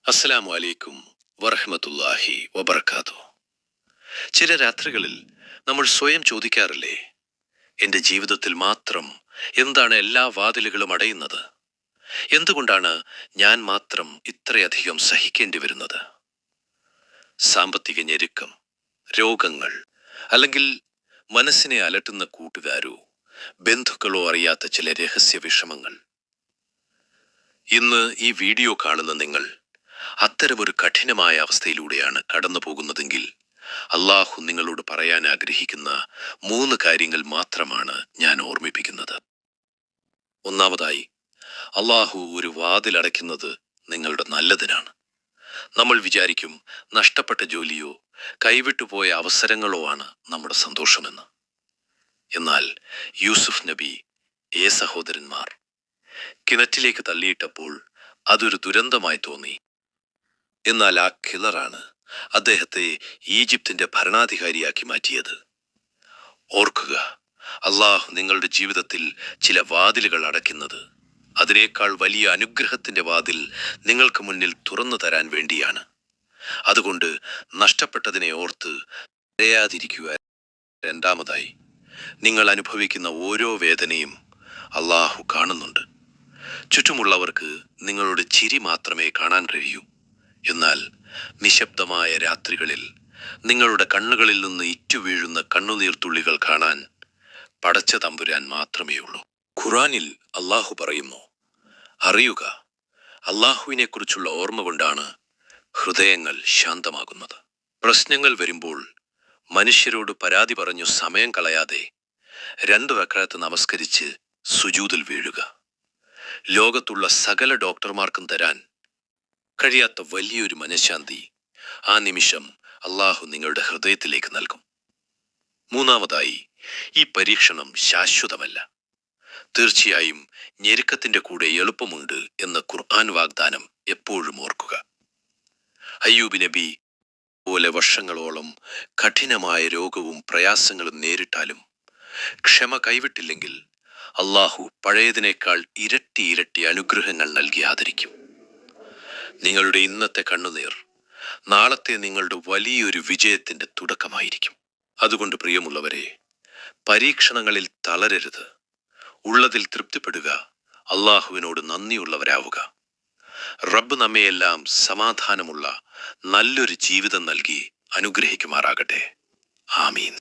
അസ്സലാമു അലൈക്കും വറഹ്മത്തുള്ളാഹി വബർക്കാത്തു. ചില രാത്രികളിൽ നമ്മൾ സ്വയം ചോദിക്കാറില്ലേ, എൻ്റെ ജീവിതത്തിൽ മാത്രം എന്താണ് എല്ലാ വാതിലുകളും അടയുന്നത്? എന്തുകൊണ്ടാണ് ഞാൻ മാത്രം ഇത്രയധികം സഹിക്കേണ്ടി വരുന്നത്? സാമ്പത്തിക ഞെരുക്കം, രോഗങ്ങൾ, അല്ലെങ്കിൽ മനസ്സിനെ അലട്ടുന്ന കൂട്ടുകാരോ ബന്ധുക്കളോ അറിയാത്ത ചില രഹസ്യ വിഷമങ്ങൾ. ഇന്ന് ഈ വീഡിയോ കാണുന്ന നിങ്ങൾ അത്തരമൊരു കഠിനമായ അവസ്ഥയിലൂടെയാണ് കടന്നു പോകുന്നതെങ്കിൽ അള്ളാഹു നിങ്ങളോട് പറയാൻ ആഗ്രഹിക്കുന്ന 3 കാര്യങ്ങൾ മാത്രമാണ് ഞാൻ ഓർമ്മിപ്പിക്കുന്നത്. ഒന്നാമതായി, അള്ളാഹു ഒരു വാതിലടയ്ക്കുന്നത് നിങ്ങളുടെ നല്ലതിനാണ്. നമ്മൾ വിചാരിക്കും നഷ്ടപ്പെട്ട ജോലിയോ കൈവിട്ടുപോയ അവസരങ്ങളോ ആണ് നമ്മുടെ സന്തോഷമെന്ന്. എന്നാൽ യൂസുഫ് നബി സഹോദരന്മാർ കിണറ്റിലേക്ക് തള്ളിയിട്ടപ്പോൾ അതൊരു ദുരന്തമായി തോന്നി. എന്നാൽ ആ കിളറാണ് അദ്ദേഹത്തെ ഈജിപ്തിന്റെ ഭരണാധികാരിയാക്കി മാറ്റിയത്. ഓർക്കുക, അള്ളാഹു നിങ്ങളുടെ ജീവിതത്തിൽ ചില വാതിലുകൾ അടയ്ക്കുന്നത് അതിനേക്കാൾ വലിയ അനുഗ്രഹത്തിന്റെ വാതിൽ നിങ്ങൾക്ക് മുന്നിൽ തുറന്നു തരാൻ വേണ്ടിയാണ്. അതുകൊണ്ട് നഷ്ടപ്പെട്ടതിനെ ഓർത്ത് കരയാതിരിക്കുക. രണ്ടാമതായി, നിങ്ങൾ അനുഭവിക്കുന്ന ഓരോ വേദനയും അള്ളാഹു കാണുന്നുണ്ട്. ചുറ്റുമുള്ളവർക്ക് നിങ്ങളുടെ ചിരി മാത്രമേ കാണാൻ കഴിയൂ. എന്നാൽ നിശബ്ദമായ രാത്രികളിൽ നിങ്ങളുടെ കണ്ണുകളിൽ നിന്ന് ഇറ്റുവീഴുന്ന കണ്ണുനീർത്തുള്ളികൾ കാണാൻ പടച്ച തമ്പുരാൻ മാത്രമേ ഉള്ളൂ. ഖുറാനിൽ അള്ളാഹു പറയുന്നു, അറിയുക, അള്ളാഹുവിനെ കുറിച്ചുള്ള ഓർമ്മ കൊണ്ടാണ് ഹൃദയങ്ങൾ ശാന്തമാകുന്നത്. പ്രശ്നങ്ങൾ വരുമ്പോൾ മനുഷ്യരോട് പരാതി പറഞ്ഞു സമയം കളയാതെ 2 റക്അത്ത് നമസ്കരിച്ച് സുജൂദിൽ വീഴുക. ലോകത്തുള്ള സകല ഡോക്ടർമാർക്കും തരാൻ കഴിയാത്ത വലിയൊരു മനഃശാന്തി ആ നിമിഷം അള്ളാഹു നിങ്ങളുടെ ഹൃദയത്തിലേക്ക് നൽകും. മൂന്നാമതായി, ഈ പരീക്ഷണം ശാശ്വതമല്ല. തീർച്ചയായും ഞെരുക്കത്തിന്റെ കൂടെ എളുപ്പമുണ്ട് എന്ന ഖുർആൻ വാഗ്ദാനം എപ്പോഴും ഓർക്കുക. അയ്യൂബ് നബി പോലെ വർഷങ്ങളോളം കഠിനമായ രോഗവും പ്രയാസങ്ങളും നേരിട്ടാലും ക്ഷമ കൈവിട്ടില്ലെങ്കിൽ അള്ളാഹു പഴയതിനേക്കാൾ ഇരട്ടി അനുഗ്രഹങ്ങൾ നൽകി ആദരിക്കും. നിങ്ങളുടെ ഇന്നത്തെ കണ്ണുനീർ നാളത്തെ നിങ്ങളുടെ വലിയൊരു വിജയത്തിന്റെ തുടക്കമായിരിക്കും. അതുകൊണ്ട് പ്രിയമുള്ളവരെ, പരീക്ഷണങ്ങളിൽ തളരരുത്. ഉള്ളതിൽ തൃപ്തിപ്പെടുക, അള്ളാഹുവിനോട് നന്ദിയുള്ളവരാവുക. റബ്ബ് നമ്മയെല്ലാം സമാധാനമുള്ള നല്ലൊരു ജീവിതം നൽകി അനുഗ്രഹിക്കുമാറാകട്ടെ. ആമീൻ.